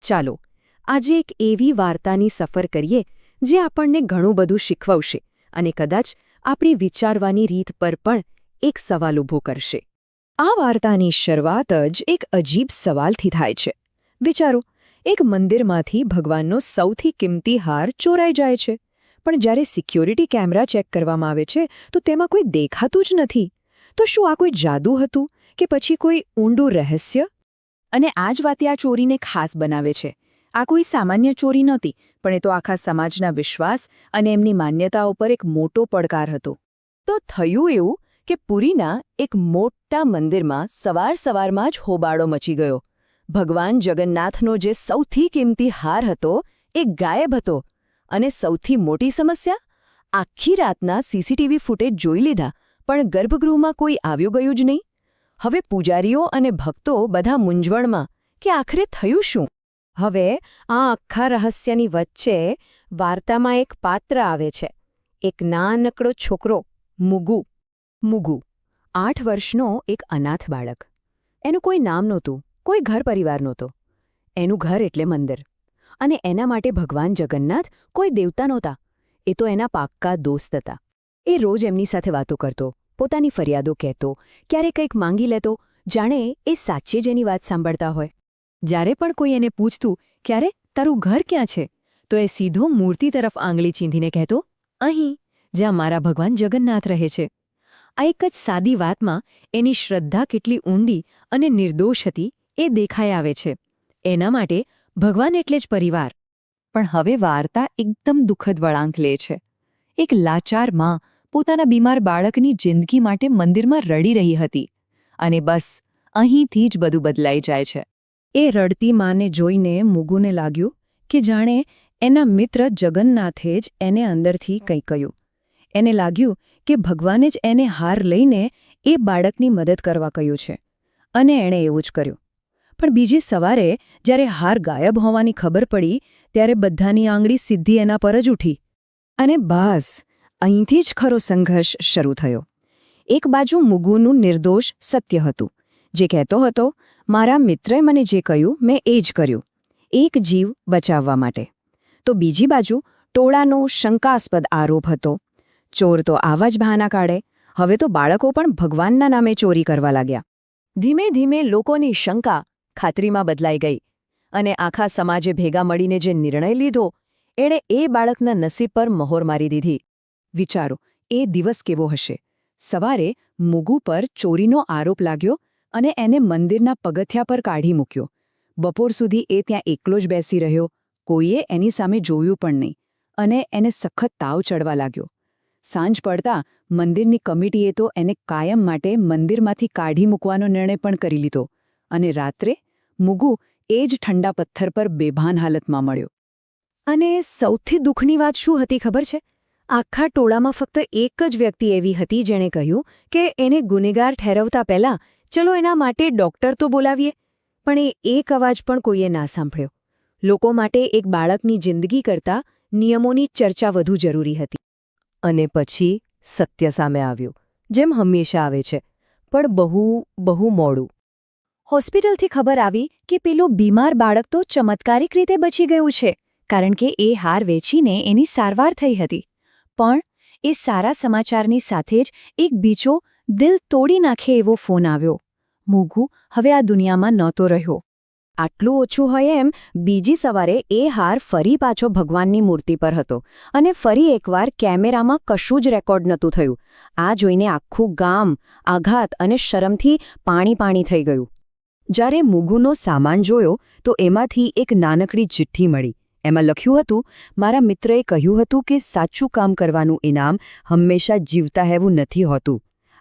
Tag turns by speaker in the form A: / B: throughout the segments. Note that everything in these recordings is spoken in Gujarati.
A: ચાલો આજે એક એવી વાર્તાની સફર કરીએ જે આપણને ઘણું બધું શીખવશે અને કદાચ આપણી વિચારવાની રીત પર પણ એક સવાલ ઊભો કરશે. આ વાર્તાની શરૂઆત જ એક અજીબ સવાલથી થાય છે. વિચારો, એક મંદિરમાંથી ભગવાનનો સૌથી કિંમતી હાર ચોરાઈ જાય છે, પણ જ્યારે સિક્યોરિટી કેમેરા ચેક કરવામાં આવે છે તો તેમાં કોઈ દેખાતું જ નથી. તો શું આ કોઈ જાદુ હતું કે પછી કોઈ ઊંડું રહસ્ય? અને આ જ વાતે આ ચોરીને ખાસ બનાવે છે. આ કોઈ સામાન્ય ચોરી નહોતી, પણ એ તો આખા સમાજના વિશ્વાસ અને એમની માન્યતાઓ પર એક મોટો પડકાર હતો. તો થયું એવું કે પુરીના એક મોટા મંદિરમાં સવારમાં જ હોબાળો મચી ગયો. ભગવાન જગન્નાથનો જે સૌથી કિંમતી હાર હતો એ ગાયબ હતો. અને સૌથી મોટી સમસ્યા, આખી રાતના સીસીટીવી ફૂટેજ જોઈ લીધા, પણ ગર્ભગૃહમાં કોઈ આવ્યું ગયું જ નહીં. હવે પૂજારીઓ અને ભક્તો બધા મૂંઝવણમાં કે આખરે થયું શું? હવે આ આખા રહસ્યની વચ્ચે વાર્તામાં એક પાત્ર આવે છે. એક નાનકડો છોકરો, મુગુ. 8 વર્ષનો એક અનાથ બાળક. એનું કોઈ નામ નહોતું, કોઈ ઘર પરિવાર નહોતો. એનું ઘર એટલે મંદિર. અને એના માટે ભગવાન જગન્નાથ કોઈ દેવતા નહોતા, એ તો એના પાક્કા દોસ્ત હતા. એ રોજ એમની સાથે વાતો કરતો, પોતાની ફરિયાદો કહેતો, ક્યારેક કંઈક માંગી લેતો, જાણે એ સાચે જ એની વાત સાંભળતા હોય. જ્યારે પણ કોઈ એને પૂછતું, ક્યારે તારું ઘર ક્યાં છે, તો એ સીધો મૂર્તિ તરફ આંગળી ચીંધીને કહેતો, અહીં, જ્યાં મારા ભગવાન જગન્નાથ રહે છે. આ એક જ સાદી વાતમાં એની શ્રદ્ધા કેટલી ઊંડી અને નિર્દોષ હતી એ દેખાઈ આવે છે. એના માટે ભગવાન એટલે જ પરિવાર. પણ હવે વાર્તા એકદમ દુઃખદ વળાંક લે છે. એક લાચાર માં પોતાના બીમાર બાળકની જિંદગી માટે મંદિરમાં રડી રહી હતી. અને બસ અહીંથી જ બધું બદલાઈ જાય છે. એ રડતી માને જોઈને મુગુને લાગ્યું કે જાણે એના મિત્ર જગન્નાથે જ એને અંદરથી કંઈ કહ્યું. એને લાગ્યું કે ભગવાને જ એને હાર લઈને એ બાળકની મદદ કરવા કહ્યું છે. અને એણે એવું જ કર્યું. પણ બીજી સવારે જ્યારે હાર ગાયબ હોવાની ખબર પડી, ત્યારે બધાની આંગળી સીધી એના પર જ ઉઠી. અને બસ અહીંથી જ ખરો સંઘર્ષ શરૂ થયો. એક બાજુ મુગુનું નિર્દોષ સત્ય હતું, જે કહેતો હતો, મારા મિત્રે મને જે કહ્યું મેં એ જ કર્યું, એક જીવ બચાવવા માટે. તો બીજી બાજુ ટોળાનો શંકાસ્પદ આરોપ હતો, ચોર તો આવા જ બહાના કાઢે, હવે તો બાળકો પણ ભગવાનના નામે ચોરી કરવા લાગ્યા. ધીમે ધીમે લોકોની શંકા ખાતરીમાં બદલાઈ ગઈ. અને આખા સમાજે ભેગા મળીને જે નિર્ણય લીધો, એણે એ બાળકના નસીબ પર મહોર મારી દીધી. વિચારો, એ દિવસ કેવો હશે. સવારે મુગુ પર ચોરીનો આરોપ લાગ્યો અને એને મંદિરના પગથિયા પર કાઢી મૂક્યો. બપોર સુધી એ ત્યાં એકલો જ બેસી રહ્યો, કોઈએ એની સામે જોયું પણ નહીં. અને એને સખત તાવ ચડવા લાગ્યો. સાંજ પડતા મંદિરની કમિટીએ તો એને કાયમ માટે મંદિરમાંથી કાઢી મૂકવાનો નિર્ણય પણ કરી લીધો. અને રાત્રે મુગુ એ જ ઠંડા પથ્થર પર બેભાન હાલતમાં મળ્યો. અને સૌથી દુઃખની વાત શું હતી ખબર છે? આખા ટોળામાં ફક્ત એક જ વ્યક્તિ એવી હતી જેણે કહ્યું કે એને ગુનેગાર ઠેરવતા પહેલાં ચલો એના માટે ડૉક્ટર તો બોલાવીએ. પણ એ એક અવાજ પણ કોઈએ ના સાંભળ્યો. લોકો માટે એક બાળકની જિંદગી કરતાં નિયમોની ચર્ચા વધુ જરૂરી હતી. અને પછી સત્ય સામે આવ્યું, જેમ હંમેશા આવે છે, પણ બહુ મોડું. હોસ્પિટલથી ખબર આવી કે પેલું બીમાર બાળક તો ચમત્કારિક રીતે બચી ગયું છે, કારણ કે એ હાર વેચીને એની સારવાર થઈ હતી. પણ એ સારા સમાચારની સાથે જ એક બીજો દિલ તોડી નાખે એવો ફોન આવ્યો. મુગુ હવે આ દુનિયામાં નહોતો રહ્યો. આટલું ઓછું હોય એમ બીજી સવારે એ હાર ફરી પાછો ભગવાનની મૂર્તિ પર હતો. અને ફરી એકવાર કેમેરામાં કશું જ રેકોર્ડ નહોતું થયું. આ જોઈને આખું ગામ આઘાત અને શરમથી પાણી થઈ ગયું. જ્યારે મુગુનો સામાન જોયો તો એમાંથી એક નાનકડી ચિઠ્ઠી મળી. એમાં લખ્યું હતું, મારા મિત્રએ કહ્યું હતું કે સાચું કામ કરવાનું ઇનામ હંમેશા જીવતા રહેવું નથી હોતું.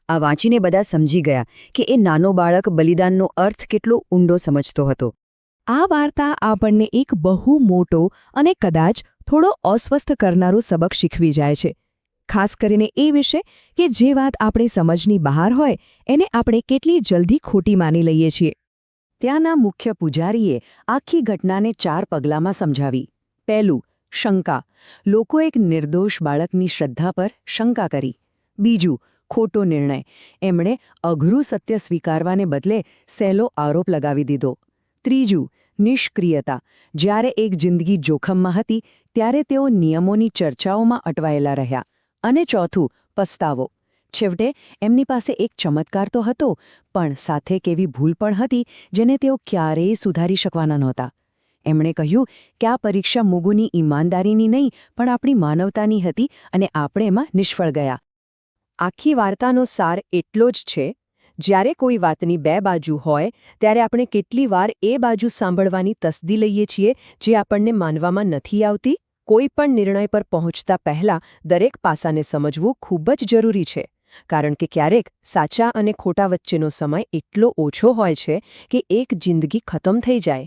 A: આ વાંચીને બધા સમજી ગયા કે એ નાનો બાળક બલિદાનનો અર્થ કેટલો ઊંડો સમજતો હતો. આ વાર્તા આપણને એક બહુ મોટો અને કદાચ થોડો અસ્વસ્થ કરનારો સબક શીખવી જાય છે. ખાસ કરીને એ વિશે કે જે વાત આપણી સમજની બહાર હોય એને આપણે કેટલી જલ્દી ખોટી માની લઈએ છીએ. ત્યાંના મુખ્ય પૂજારીએ આખી ઘટનાને 4 પગલાંમાં સમજાવી. પહેલું, શંકા. લોકો એક નિર્દોષ બાળકની શ્રદ્ધા પર શંકા કરી. બીજું, ખોટો નિર્ણય. એમણે અઘરું સત્ય સ્વીકારવાને બદલે સહેલો આરોપ લગાવી દીધો. ત્રીજું, નિષ્ક્રિયતા. જ્યારે એક જિંદગી જોખમમાં હતી ત્યારે તેઓ નિયમોની ચર્ચાઓમાં અટવાયેલા રહ્યા. અને ચોથું, પસ્તાવો. છેવટે એમની પાસે એક ચમત્કાર તો હતો, પણ સાથે એક એવી ભૂલ પણ હતી જેને તેઓ ક્યારેય સુધારી શકવાના નહોતા. એમણે કહ્યું કે આ પરીક્ષા મુગુની ઈમાનદારીની નહીં પણ આપણી માનવતાની હતી અને આપણે એમાં નિષ્ફળ ગયા. આખી વાર્તાનો સાર એટલો જ છે, જ્યારે કોઈ વાતની બે બાજુ હોય ત્યારે આપણે કેટલી વાર એ બાજુ સાંભળવાની તસદી લઈએ છીએ જે આપણને માનવામાં નથી આવતી. કોઈ પણ નિર્ણય પર પહોંચતા પહેલા દરેક પાસાને સમજવું ખૂબ જ જરૂરી છે, કારણ કે ક્યારેક સાચા અને ખોટા વચ્ચેનો સમય એટલો ઓછો હોય છે કે એક જિંદગી ખતમ થઈ જાય.